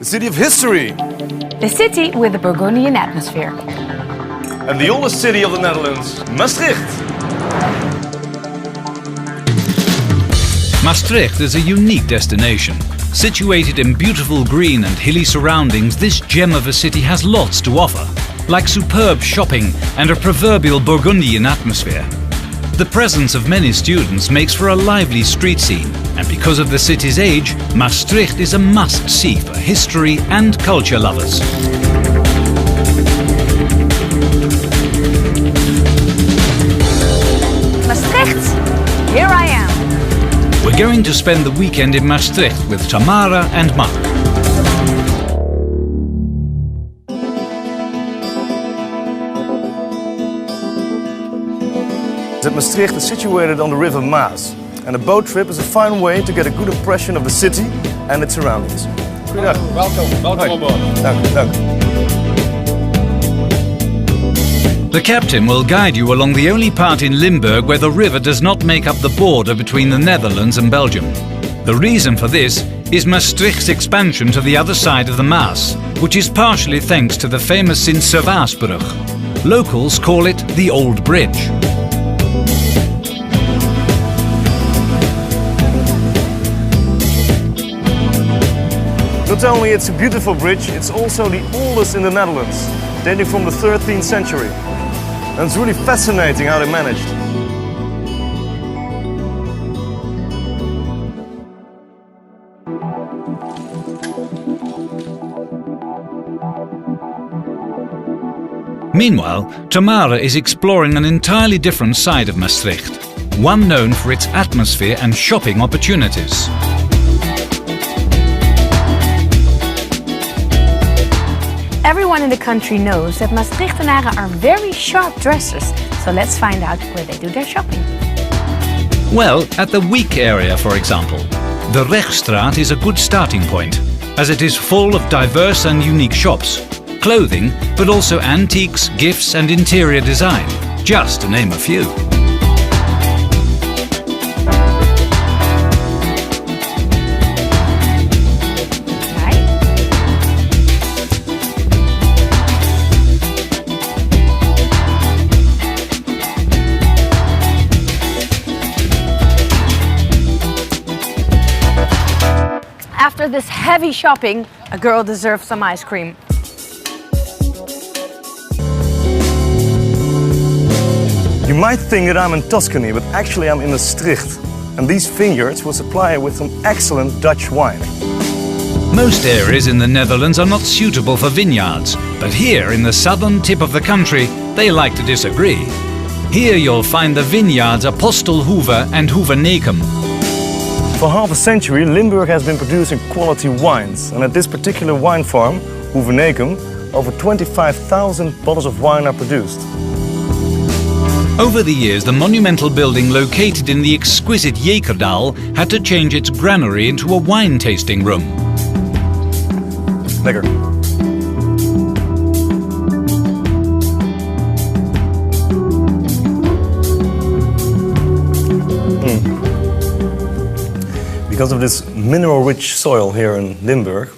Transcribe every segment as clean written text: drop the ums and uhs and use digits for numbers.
city of history. The city with a Burgundian atmosphere. And the oldest city of the Netherlands, Maastricht. Maastricht is a unique destination. Situated in beautiful green and hilly surroundings, this gem of a city has lots to offer, like superb shopping and a proverbial Burgundian atmosphere. The presence of many students makes for a lively street scene, and because of the city's age, Maastricht is a must-see for history and culture lovers. Maastricht, here I am. We're going to spend the weekend in Maastricht with Tamara and Mark. Maastricht is situated on the river Maas, and a boat trip is a fine way to get a good impression of the city and its surroundings. Goedendag. Welkom on board. Dank. The captain will guide you along the only part in Limburg where the river does not make up the border between the Netherlands and Belgium. The reason for this is Maastricht's expansion to the other side of the Maas, which is partially thanks to the famous Sint-Servaasbrug. Locals call it the Old Bridge. Not only it's a beautiful bridge, it's also the oldest in the Netherlands, dating from the 13th century. And it's really fascinating how they managed. Meanwhile, Tamara is exploring an entirely different side of Maastricht, one known for its atmosphere and shopping opportunities. Everyone in the country knows that Maastrichtenaren are very sharp dressers, so let's find out where they do their shopping. Well, at the Week area, for example. The Rechtstraat is a good starting point, as it is full of diverse and unique shops. Clothing, but also antiques, gifts and interior design, just to name a few. After this heavy shopping, a girl deserves some ice cream. You might think that I'm in Tuscany, but actually I'm in Maastricht. And these vineyards will supply you with some excellent Dutch wine. Most areas in the Netherlands are not suitable for vineyards, but here in the southern tip of the country, they like to disagree. Here you'll find the vineyards Apostelhoeve and Hoevenecum. For half a century, Limburg has been producing quality wines. And at this particular wine farm, Hoevenecum, over 25,000 bottles of wine are produced. Over the years, the monumental building located in the exquisite Jekerdal had to change its granary into a wine tasting room. Lekker. Because of this mineral-rich soil here in Limburg,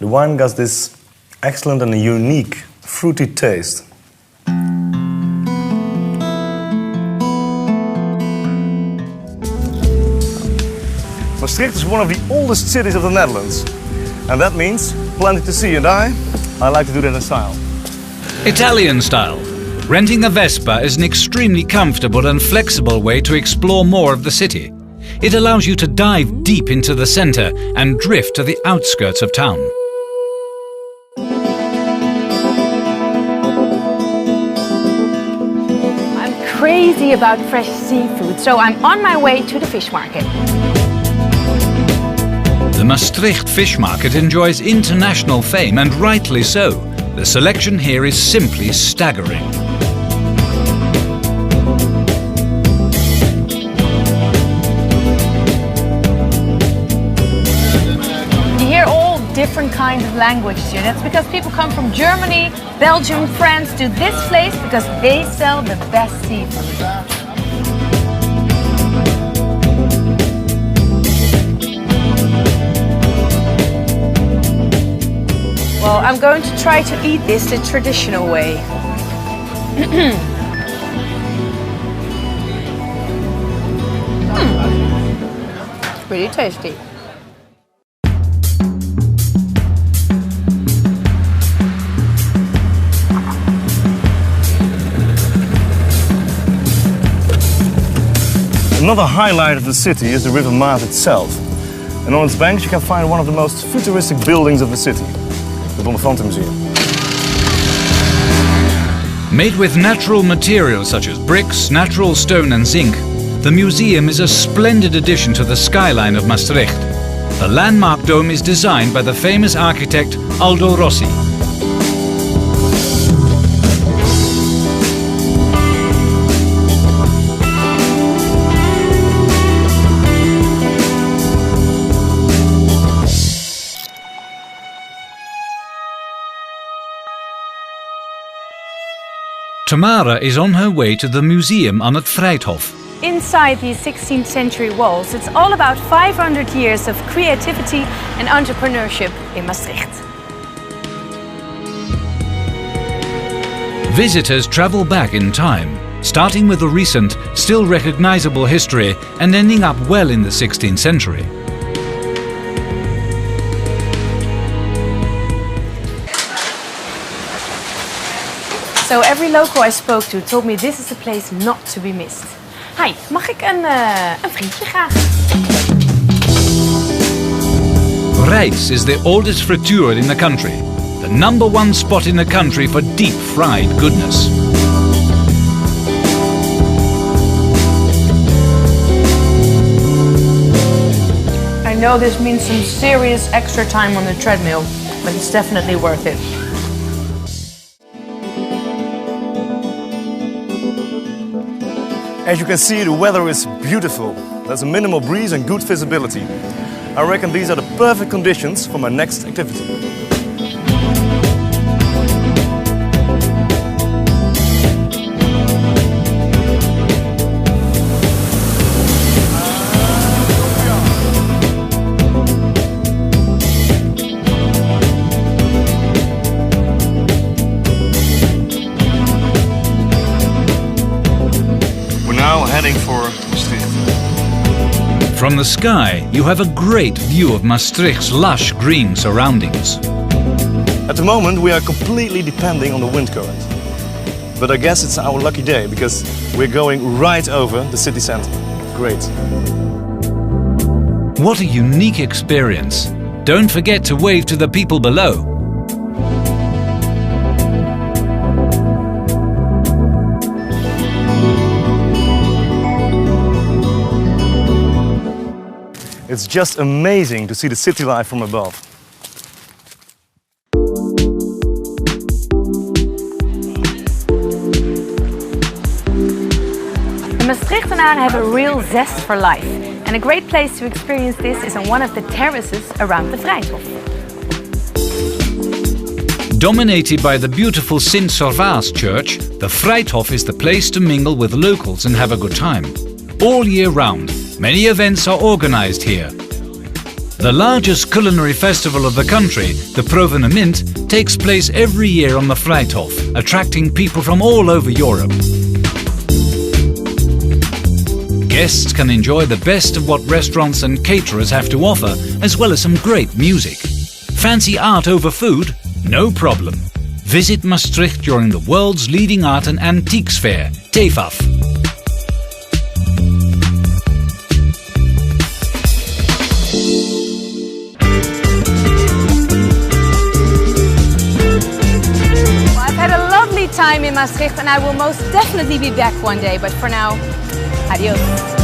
the wine got this excellent and unique fruity taste. Maastricht is one of the oldest cities of the Netherlands. And that means plenty to see, and I like to do that in style. Italian style. Renting a Vespa is an extremely comfortable and flexible way to explore more of the city. It allows you to dive deep into the center and drift to the outskirts of town. I'm crazy about fresh seafood, so I'm on my way to the fish market. The Maastricht fish market enjoys international fame, and rightly so. The selection here is simply staggering. Different kinds of languages here. That's because people come from Germany, Belgium, France to this place because they sell the best seafood. Well, I'm going to try to eat this the traditional way. Really tasty. Another highlight of the city is the River Maas itself. And on its banks you can find one of the most futuristic buildings of the city, the Bonnefanten Museum. Made with natural materials such as bricks, natural stone and zinc, the museum is a splendid addition to the skyline of Maastricht. The landmark dome is designed by the famous architect Aldo Rossi. Tamara is on her way to the museum on het Vrijthof. Inside these 16th century walls, it's all about 500 years of creativity and entrepreneurship in Maastricht. Visitors travel back in time, starting with the recent, still recognizable history and ending up well in the 16th century. So every local I spoke to told me this is a place not to be missed. Hi, mag ik een frietje graag? Rijs is the oldest frituur in the country. The #1 spot in the country for deep fried goodness. I know this means some serious extra time on the treadmill, but it's definitely worth it. As you can see, the weather is beautiful. There's a minimal breeze and good visibility. I reckon these are the perfect conditions for my next activity. Heading for Maastricht. From the sky, you have a great view of Maastricht's lush green surroundings. At the moment, we are completely depending on the wind current. But I guess it's our lucky day because we're going right over the city center. Great. What a unique experience. Don't forget to wave to the people below. It's just amazing to see the city life from above. The Maastrichtenaren have a real zest for life, and a great place to experience this is on one of the terraces around the Vrijthof. Dominated by the beautiful Sint-Servaas church, the Vrijthof is the place to mingle with locals and have a good time. All year round, many events are organized here. The largest culinary festival of the country, the Provenament, takes place every year on the Vrijthof, attracting people from all over Europe. Guests can enjoy the best of what restaurants and caterers have to offer, as well as some great music. Fancy art over food? No problem. Visit Maastricht during the world's leading art and antiques fair, TEFAF. Time in Maastricht, and I will most definitely be back one day, but for now, adios.